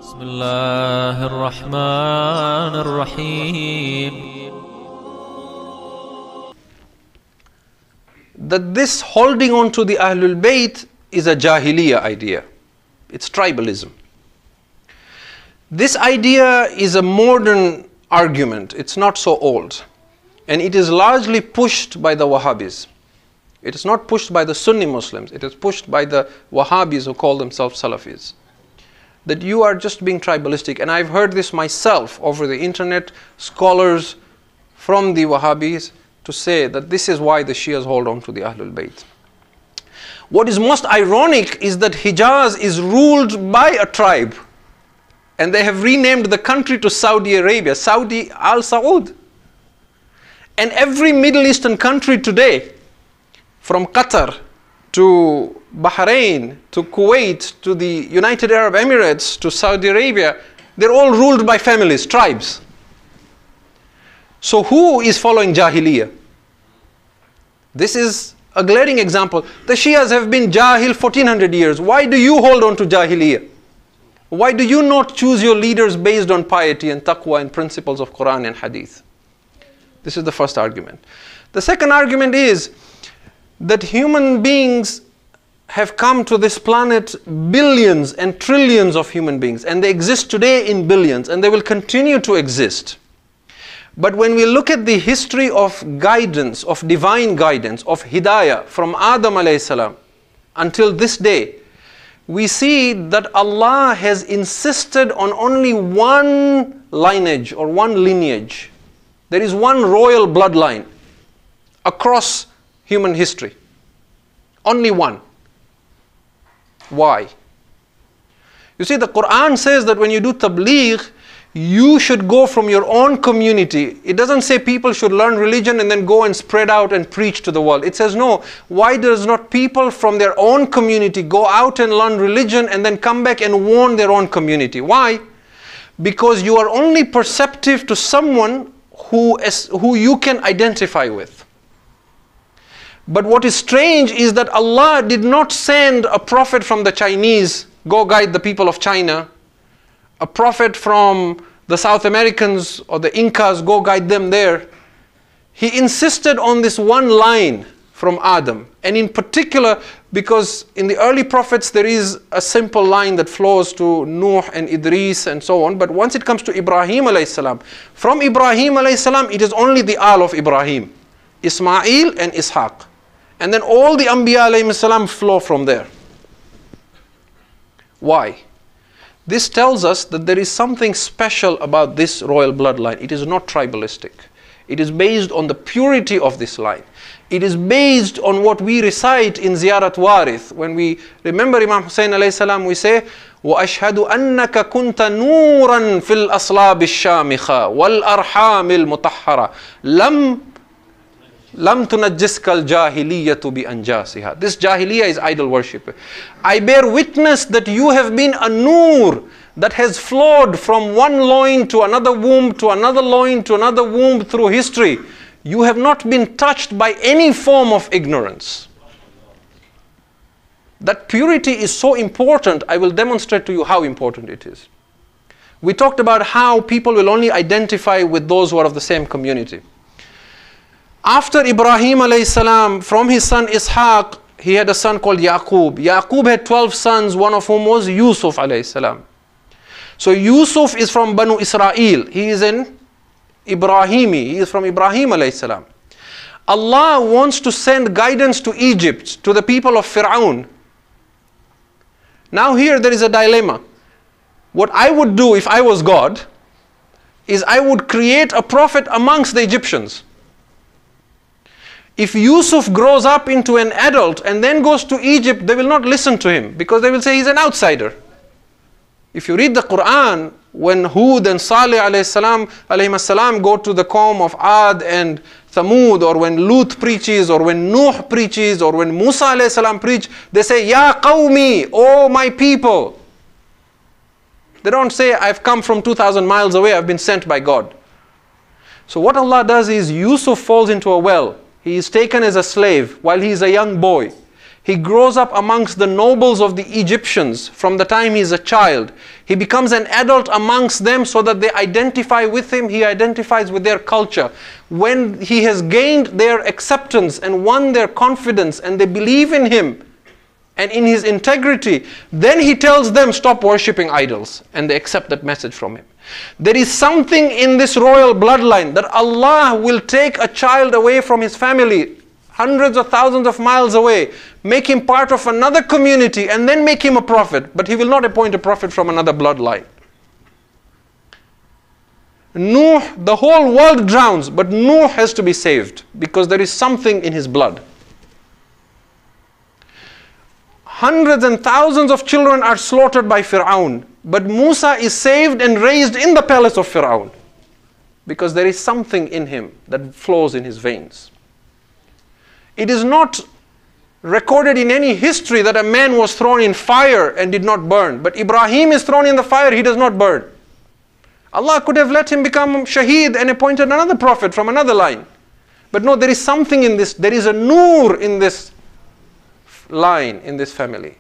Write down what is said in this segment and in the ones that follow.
بسم الله الرحمن الرحيم. That this holding on to the Ahlulbayt is a jahiliyyah idea. It's tribalism. This idea is a modern argument. It's not so old. And it is largely pushed by the Wahhabis. It is not pushed by the Sunni Muslims. It is pushed by the Wahhabis who call themselves Salafis. That you are just being tribalistic. And I've heard this myself over the internet, scholars from the Wahhabis to say that this is why the Shias hold on to the Ahlulbayt. What is most ironic is that Hijaz is ruled by a tribe. And they have renamed the country to Saudi Arabia, Saudi Al Saud. And every Middle Eastern country today, from Qatar to Bahrain, to Kuwait, to the United Arab Emirates, to Saudi Arabia, they're all ruled by families, tribes. So who is following jahiliyyah? This is a glaring example. The Shias have been jahil 1400 years. Why do you hold on to jahiliyyah? Why do you not choose your leaders based on piety and taqwa and principles of Quran and hadith? This is the first argument. The second argument is that human beings have come to this planet, billions and trillions of human beings, and they exist today in billions, and they will continue to exist. But when we look at the history of guidance, of divine guidance, of hidayah from Adam alayhi salam until this day, we see that Allah has insisted on only one lineage or one lineage. There is one royal bloodline across human history. Only one. Why? You see, the Quran says that when you do tabligh, you should go from your own community. It doesn't say people should learn religion and then go and spread out and preach to the world. It says no. Why does not people from their own community go out and learn religion and then come back and warn their own community? Why? Because you are only perceptive to someone who you can identify with. But what is strange is that Allah did not send a prophet from the Chinese, go guide the people of China, a prophet from the South Americans or the Incas, go guide them there. He insisted on this one line from Adam. And in particular, because in the early prophets there is a simple line that flows to Nuh and Idris and so on. But once it comes to Ibrahim alayhi salam, from Ibrahim alayhi salam, it is only the Al of Ibrahim, Ismail and Ishaq. And then all the Anbiya alayhi salam flow from there. Why? This tells us that there is something special about this royal bloodline. It is not tribalistic. It is based on the purity of this line. It is based on what we recite in Ziyarat Warith. When we remember Imam Hussein alayhi salam, we say, وَأَشْهَدُ أَنَّكَ كُنْتَ نُورًا فِي الْأَصْلَابِ الشَّامِخَةِ وَالْأَرْحَامِ الْمُطَحَّرَةِ لَمْ تُنَجِّسْكَ الْجَاهِلِيَّةُ بِأَنْجَاسِهَا. This jahiliyyah is idol worship. I bear witness that you have been a nur that has flowed from one loin to another womb, to another loin, to another womb through history. You have not been touched by any form of ignorance. That purity is so important. I will demonstrate to you how important it is. We talked about how people will only identify with those who are of the same community. After Ibrahim alayhi salam, from his son Ishaq, he had a son called Yaqub. Yaqub had 12 sons, one of whom was Yusuf alayhi salam. So Yusuf is from Banu Israel. He is an Ibrahimi. He is from Ibrahim alayhi salam. Allah wants to send guidance to Egypt, to the people of Fir'aun. Now here there is a dilemma. What I would do if I was God is I would create a prophet amongst the Egyptians. If Yusuf grows up into an adult and then goes to Egypt, they will not listen to him because they will say he's an outsider. If you read the Quran, when Hud and Salih alayhi salam go to the qawm of Ad and Thamud, or when Lut preaches, or when Nuh preaches, or when Musa alayhi salam preach, they say, Ya qawmi, oh my people. They don't say, I've come from 2,000 miles away, I've been sent by God. So what Allah does is Yusuf falls into a well. He is taken as a slave while he is a young boy. He grows up amongst the nobles of the Egyptians from the time he's a child. He becomes an adult amongst them so that they identify with him. He identifies with their culture. When he has gained their acceptance and won their confidence and they believe in him and in his integrity, then he tells them, stop worshipping idols, and they accept that message from him. There is something in this royal bloodline that Allah will take a child away from his family, hundreds of thousands of miles away, make him part of another community, and then make him a prophet. But he will not appoint a prophet from another bloodline. Nuh, the whole world drowns, but Nuh has to be saved because there is something in his blood. Hundreds and thousands of children are slaughtered by Fir'aun, but Musa is saved and raised in the palace of Fir'aun because there is something in him that flows in his veins. It is not recorded in any history that a man was thrown in fire and did not burn, but Ibrahim is thrown in the fire, he does not burn. Allah could have let him become shaheed and appointed another prophet from another line. But no, there is something in this, there is a nur in this line, in this family.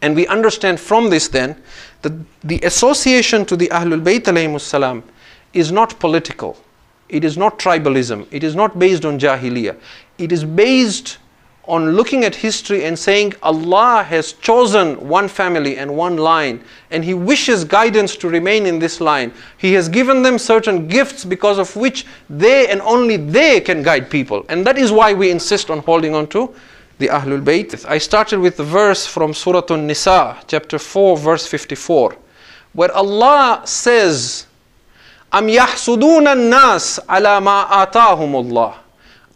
And we understand from this then that the association to the Ahlulbayt alayhimus salam is not political. It is not tribalism. It is not based on jahiliyyah. It is based on looking at history and saying Allah has chosen one family and one line and He wishes guidance to remain in this line. He has given them certain gifts because of which they and only they can guide people. And that is why we insist on holding on to the Ahlul Bayt. I started with the verse from Surah An-Nisa, chapter 4, verse 54, where Allah says, Am yahsuduna an-nas ala ma atahumullah.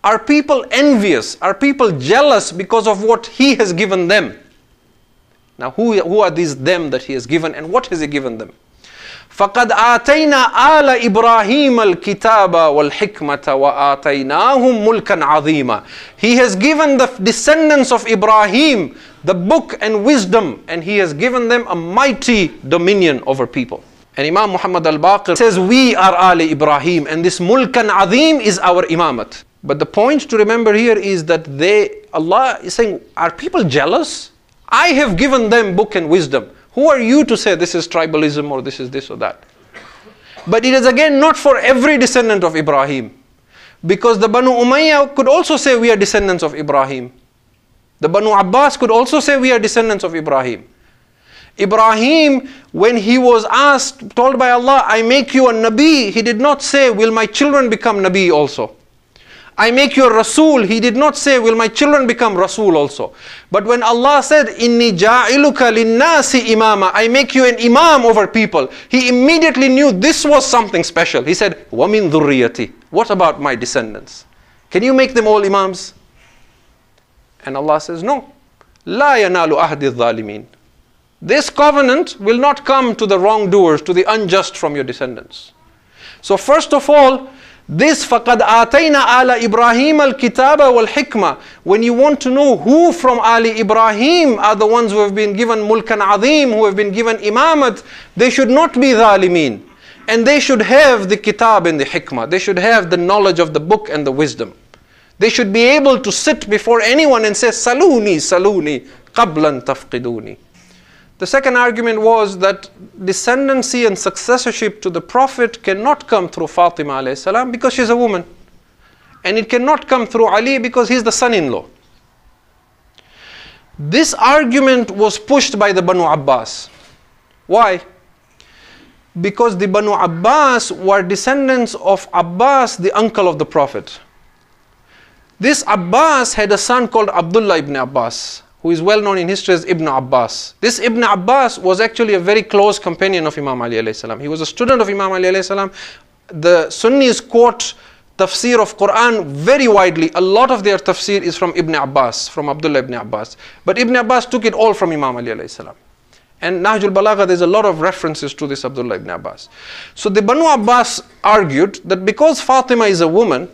Are people envious? Are people jealous because of what He has given them? Now who are these them that He has given, and what has He given them? فَقَدْ آتَيْنَا آلَ إِبْرَاهِيمَ الْكِتَابَ وَالْحِكْمَةَ وَآتَيْنَاهُمْ مُلْكًا عَظِيمًا. He has given the descendants of Ibrahim the book and wisdom, and He has given them a mighty dominion over people. And Imam Muhammad al-Baqir says, we are Ali Ibrahim, and this mulkan azim is our imamat. But the point to remember here is that Allah is saying, are people jealous? I have given them book and wisdom. Who are you to say this is tribalism or this is this or that? But it is again not for every descendant of Ibrahim. Because the Banu Umayyah could also say we are descendants of Ibrahim. The Banu Abbas could also say we are descendants of Ibrahim. Ibrahim, when he was asked, told by Allah, I make you a Nabi, he did not say, will my children become Nabi also? I make you a Rasul, he did not say, will my children become Rasul also? But when Allah said, Inni ja'iluka linnasi imama, I make you an imam over people, he immediately knew this was something special. He said, wa min dhurriyati, what about my descendants? Can you make them all imams? And Allah says, no. La yanalu ahdi dhalimin. This covenant will not come to the wrongdoers, to the unjust from your descendants. So first of all, this فَقَدْ آتَيْنَا آلَ إِبْرَاهِيمَ الْكِتَابَ وَالْحِكْمَةِ. When you want to know who from Ali Ibrahim are the ones who have been given mulkan azim, who have been given imamat, they should not be dhalimeen. And they should have the kitab and the hikmah. They should have the knowledge of the book and the wisdom. They should be able to sit before anyone and say, Saluni, Saluni, qablan tafqiduni. The second argument was that descendancy and successorship to the Prophet cannot come through Fatima alayhi salam because she's a woman. And it cannot come through Ali because he's the son-in-law. This argument was pushed by the Banu Abbas. Why? Because the Banu Abbas were descendants of Abbas, the uncle of the Prophet. This Abbas had a son called Abdullah ibn Abbas, who is well known in history as Ibn Abbas. This Ibn Abbas was actually a very close companion of Imam Ali alayhi salam. He was a student of Imam Ali alayhi salam. The Sunnis quote tafsir of Qur'an very widely. A lot of their tafsir is from Ibn Abbas, from Abdullah ibn Abbas. But Ibn Abbas took it all from Imam Ali alayhi salam. And Nahjul Balagha, there's a lot of references to this Abdullah ibn Abbas. So the Banu Abbas argued that because Fatima is a woman,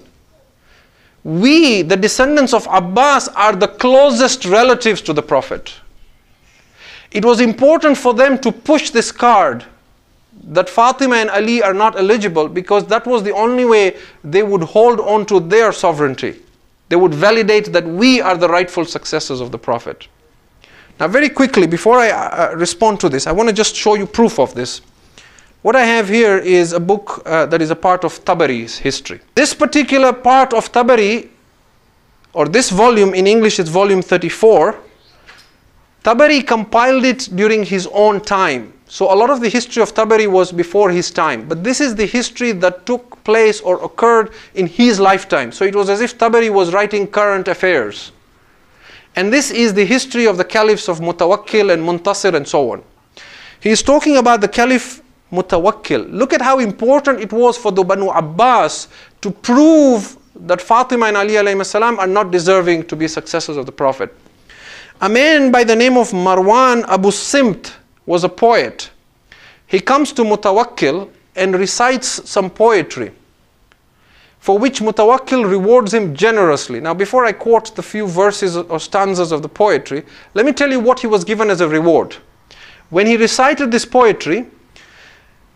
we, the descendants of Abbas, are the closest relatives to the Prophet. It was important for them to push this card that Fatima and Ali are not eligible because that was the only way they would hold on to their sovereignty. They would validate that we are the rightful successors of the Prophet. Now very quickly, before I respond to this, I want to just show you proof of this. What I have here is a book that is a part of Tabari's history. This particular part of Tabari, or this volume, in English it's volume 34, Tabari compiled it during his own time. So a lot of the history of Tabari was before his time. But this is the history that took place or occurred in his lifetime. So it was as if Tabari was writing current affairs. And this is the history of the caliphs of Mutawakkil and Muntasir and so on. He is talking about the caliph Mutawakkil. Look at how important it was for the Banu Abbas to prove that Fatima and Ali alayhi salam are not deserving to be successors of the Prophet. A man by the name of Marwan Abu Simt was a poet. He comes to Mutawakkil and recites some poetry, for which Mutawakkil rewards him generously. Now before I quote the few verses or stanzas of the poetry, let me tell you what he was given as a reward. When he recited this poetry,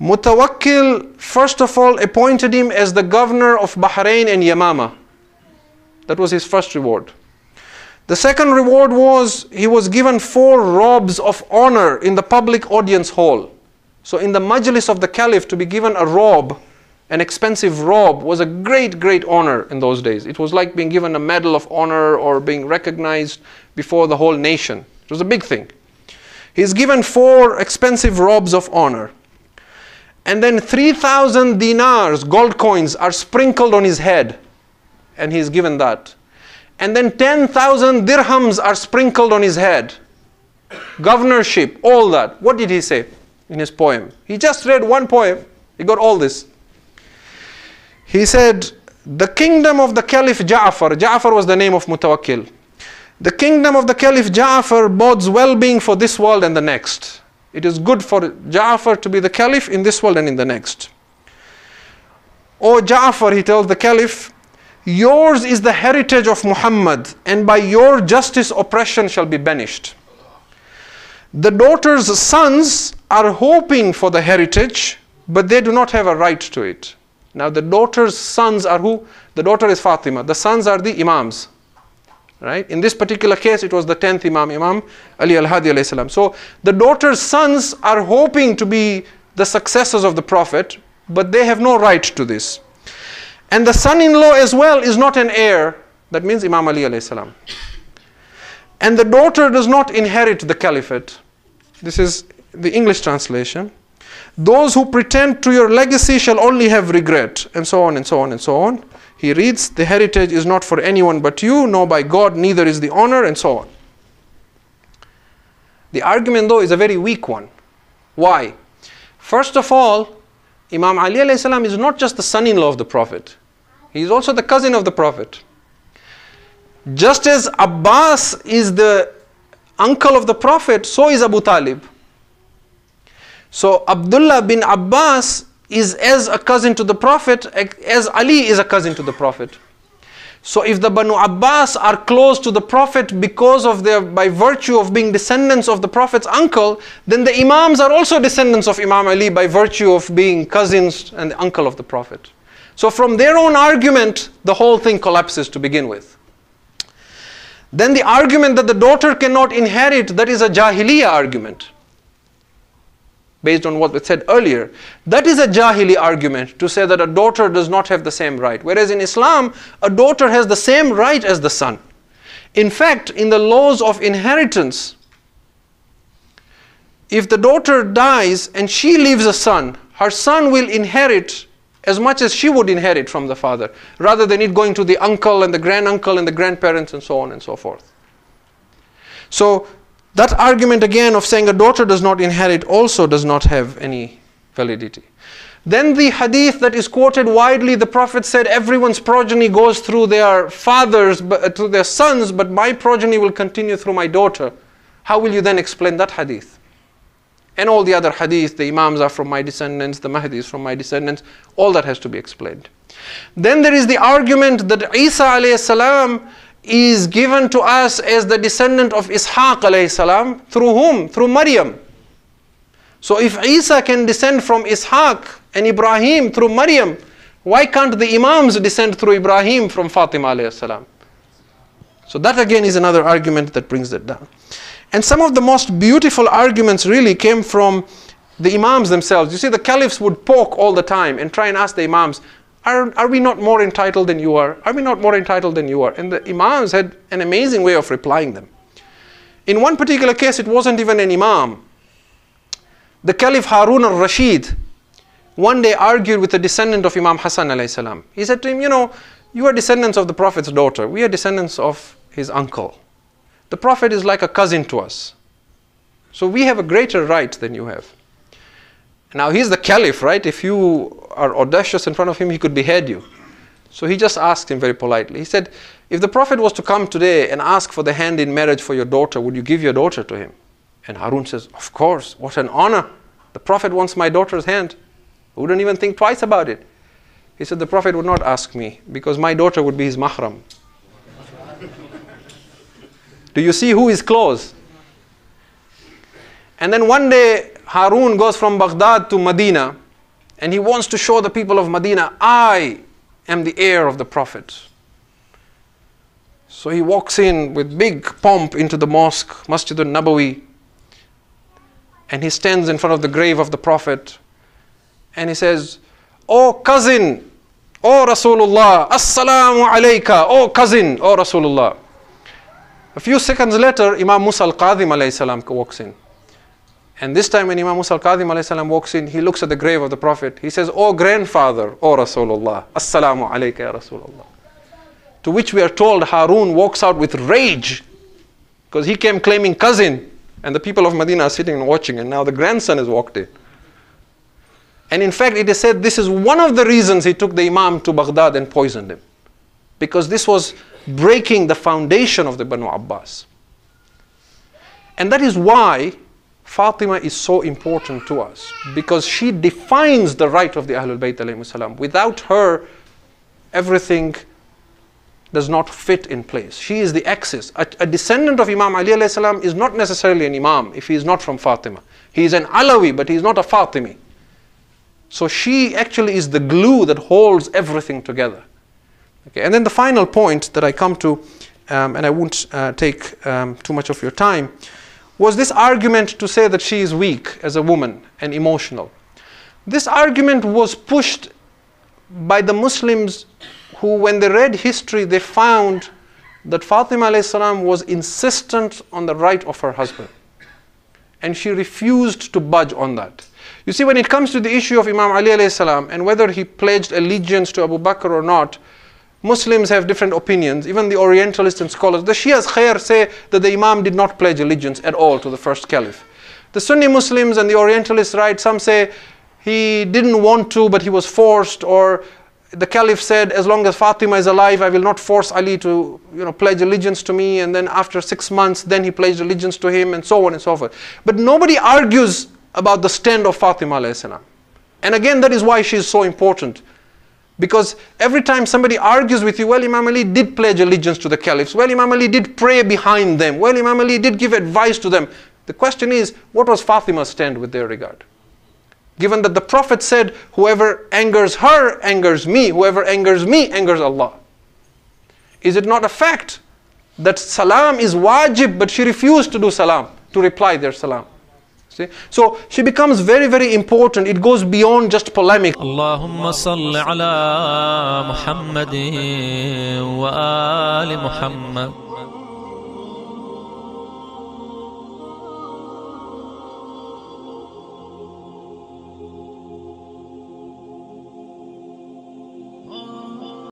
Mutawakkil first of all appointed him as the governor of Bahrain and Yamama. That was his first reward. The second reward was he was given 4 robes of honor in the public audience hall. So in the majlis of the caliph, to be given a robe, an expensive robe, was a great, great honor in those days. It was like being given a medal of honor or being recognized before the whole nation. It was a big thing. He's given 4 expensive robes of honor. And then 3,000 dinars, gold coins, are sprinkled on his head. And he's given that. And then 10,000 dirhams are sprinkled on his head. Governorship, all that. What did he say in his poem? He just read one poem. He got all this. He said, the kingdom of the Caliph Jaffer. Jaffer was the name of Mutawakkil. The kingdom of the Caliph Jaffer bodes well-being for this world and the next. It is good for Jaffer to be the Caliph in this world and in the next. O Jaffer, he tells the Caliph, yours is the heritage of Muhammad, and by your justice oppression shall be banished. The daughter's sons are hoping for the heritage, but they do not have a right to it. Now the daughter's sons are who? The daughter is Fatima. The sons are the imams. Right? In this particular case, it was the 10th Imam, Imam Ali al-Hadi alayhi salam. So the daughter's sons are hoping to be the successors of the Prophet, but they have no right to this. And the son-in-law as well is not an heir. That means Imam Ali alayhi salam. And the daughter does not inherit the caliphate. This is the English translation. Those who pretend to your legacy shall only have regret, and so on and so on and so on. He reads, the heritage is not for anyone but you, nor by God, neither is the honor, and so on. The argument though is a very weak one. Why? First of all, Imam Ali alayhi salam is not just the son-in-law of the Prophet. He is also the cousin of the Prophet. Just as Abbas is the uncle of the Prophet, so is Abu Talib. So Abdullah bin Abbas is as a cousin to the Prophet as Ali is a cousin to the Prophet. So if the Banu Abbas are close to the Prophet because of by virtue of being descendants of the Prophet's uncle, then the Imams are also descendants of Imam Ali by virtue of being cousins and the uncle of the Prophet. So from their own argument, the whole thing collapses to begin with. Then the argument that the daughter cannot inherit, that is a jahiliyyah argument. Based on what we said earlier. That is a jahili argument to say that a daughter does not have the same right. Whereas in Islam, a daughter has the same right as the son. In fact, in the laws of inheritance, if the daughter dies and she leaves a son, her son will inherit as much as she would inherit from the father, rather than it going to the uncle and the granduncle and the grandparents and so on and so forth. So that argument again of saying a daughter does not inherit also does not have any validity. Then the hadith that is quoted widely, the Prophet said everyone's progeny goes through their fathers, through their sons, but my progeny will continue through my daughter. How will you then explain that hadith? And all the other hadith, the Imams are from my descendants, the Mahdi is from my descendants, all that has to be explained. Then there is the argument that Isa alayhi salam is given to us as the descendant of Ishaq alayhi salam, through whom? Through Maryam. So if Isa can descend from Ishaq and Ibrahim through Maryam, why can't the Imams descend through Ibrahim from Fatima alayhi salam? So that again is another argument that brings that down. And some of the most beautiful arguments really came from the Imams themselves. You see, the caliphs would poke all the time and try and ask the Imams, are we not more entitled than you are? Are we not more entitled than you are? And the Imams had an amazing way of replying them. In one particular case, it wasn't even an Imam. The Caliph Harun al-Rashid one day argued with a descendant of Imam Hassan alayhi salam. He said to him, you are descendants of the Prophet's daughter. We are descendants of his uncle. The Prophet is like a cousin to us. So we have a greater right than you have. Now he's the Caliph, right? If you are audacious in front of him, he could behead you. So he just asked him very politely. He said, if the Prophet was to come today and ask for the hand in marriage for your daughter, would you give your daughter to him? And Harun says, of course, what an honor. The Prophet wants my daughter's hand. I wouldn't even think twice about it. He said, the Prophet would not ask me because my daughter would be his mahram. Do you see who is close? And then one day, Harun goes from Baghdad to Medina, and he wants to show the people of Medina, I am the heir of the Prophet. So he walks in with big pomp into the mosque, Masjid al-Nabawi, and he stands in front of the grave of the Prophet, and he says, "O cousin, O Rasulullah, Assalamu alayka, O cousin, O Rasulullah." A few seconds later, Imam Musa al-Qadhim alayhi salam walks in. And this time when Imam Musa al-Qadhim alayhi salam walks in, he looks at the grave of the Prophet. He says, "O grandfather, O Rasulullah, Assalamu alayka ya Rasulullah." To which we are told Harun walks out with rage because he came claiming cousin, and the people of Medina are sitting and watching, and now the grandson has walked in. And in fact, it is said this is one of the reasons he took the Imam to Baghdad and poisoned him, because this was breaking the foundation of the Banu Abbas. And that is why Fatima is so important to us, because she defines the right of the Ahlulbayt alayhi salam. Without her, everything does not fit in place. She is the axis. A descendant of Imam Ali alayhi salam is not necessarily an Imam if he is not from Fatima. He is an Alawi, but he is not a Fatimi. So she actually is the glue that holds everything together. Okay, and then the final point that I come to, and I won't take too much of your time, was this argument to say that she is weak as a woman and emotional. This argument was pushed by the Muslims who, when they read history, they found that Fatima alayhi salam was insistent on the right of her husband. And she refused to budge on that. You see, when it comes to the issue of Imam Ali alayhi salam and whether he pledged allegiance to Abu Bakr or not, Muslims have different opinions. Even the Orientalists and scholars. The Shia's Khair say that the Imam did not pledge allegiance at all to the first Caliph. The Sunni Muslims and the Orientalists write, some say he didn't want to, but he was forced, or the Caliph said, as long as Fatima is alive, I will not force Ali to pledge allegiance to me, and then after 6 months, then he pledged allegiance to him, and so on and so forth. But nobody argues about the stand of Fatima alayhi salam. And again, that is why she is so important. Because every time somebody argues with you, well, Imam Ali did pledge allegiance to the caliphs, well, Imam Ali did pray behind them, well, Imam Ali did give advice to them. The question is, what was Fatima's stand with their regard? Given that the Prophet said, whoever angers her, angers me. Whoever angers me, angers Allah. Is it not a fact that salam is wajib, but she refused to do salam, to reply their salam? See? So she becomes very, very important. It goes beyond just polemic. Allahumma salli ala Muhammadin wa ali Muhammad.